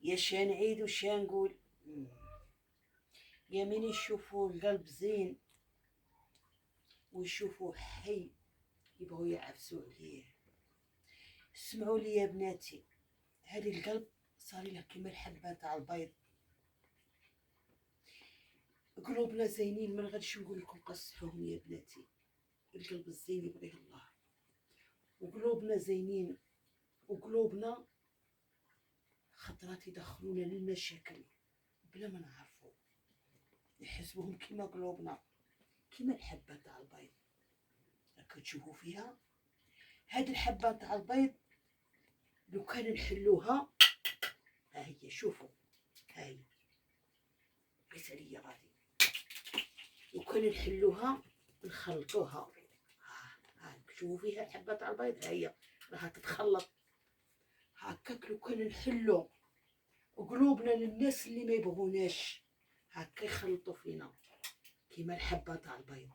يا شنعيد وش نقول؟ يا من يشوفوا القلب زين ويشوفوا حي يبغوا يعفسوا عليه. اسمعوا لي يا بناتي، هذه القلب صار له كيما الحبه تاع البيض. قلوبنا زينين، ما غاديش نقول لكم قصحوهم يا بناتي، القلب الزين يبغيه الله. وقلوبنا زينين، وقلوبنا خطرات يدخلونا للمشاكل بلا ما نعرفوا، يحسبوهم كيما قلوبنا، كيما الحبه تاع البيض. راكو تشوفوا فيها هاد الحبه تاع البيض، لو كان نحلوها، ها هي شوفوا، هاي ليس لي غادي، لو كان نحلوها نخلطوها، ها شوفوا فيها الحبه تاع البيض، ها هي راها تتخلط هكاك. لو كان نحلو قلوبنا للناس اللي ما يبغوناش، هكا يخلطوا فينا كيما الحبه تاع البيض،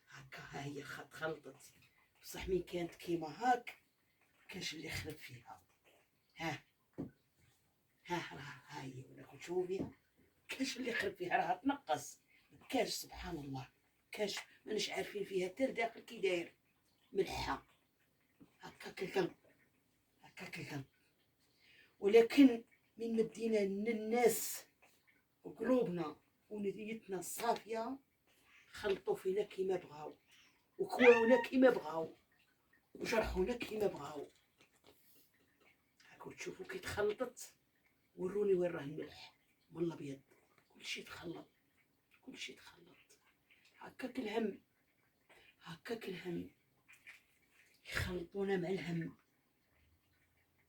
هكا ها هي تخلطت، بصح مين كانت كيما هاك كاش اللي يخلط فيها. ها راها هاي وراكم تشوفوا فيها، كاش اللي يخلط فيها، راها تنقص، كاش سبحان الله، كاش ماناش عارفين فيها تر داخل كي داير ملحه، هكاك القلب، هكاك القلب. ولكن من مدينا للناس وقلوبنا ونيتنا الصافيه، خلطوا فينا كيما بغاو، وكواونا كيما بغاو، وجرحونا كيما بغاو. هاكو تشوفوا كي تخلطت، وروني وين راه الملح من الابيض، كلشي تخلط، كلشي تخلط. هكاك الهم، هكاك الهم، يخلطونا مع الهم،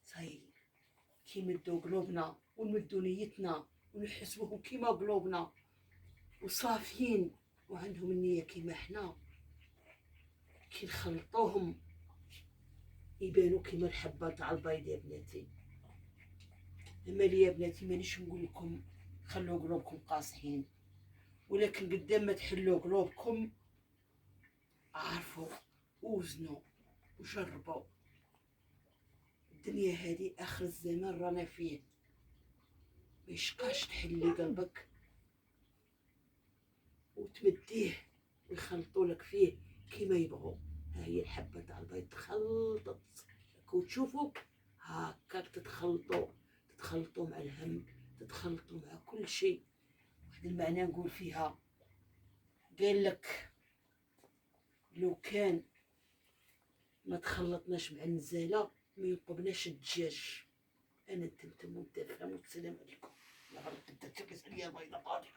صاي كي يمدو قلوبنا ونمدو نيتنا ونحسبوهم كيما قلوبنا وصافيين وعندهم النية كيما حنا، كي نخلطوهم يبانو كيما الحبة تاع البيض يا بناتي. اما لي يا بناتي مانيش نقول لكم خلوا قلوبكم قاصحين، ولكن قدام ما تحلوا قلوبكم عرفوا وزنوا وجربوا. الدنيا هذه اخر الزمان رانا فيه، ما يشقاش تحلي قلبك وتمديه ويخلطوا لك فيه كيما يبغوا. ها هي الحبه تاع البيض تخلطت، راكو تشوفوا هكاك تتخلطوا مع الهم، تتخلطوا مع كل شيء. واحد المعنى نقول فيها، قال لك لو كان ما تخلطناش مع النزاله ما ينقبناش الدجاج. انا تمتم ونتفهم والسلام عليكم. يا رب تبدا تشكس عليا البيضه قاضي.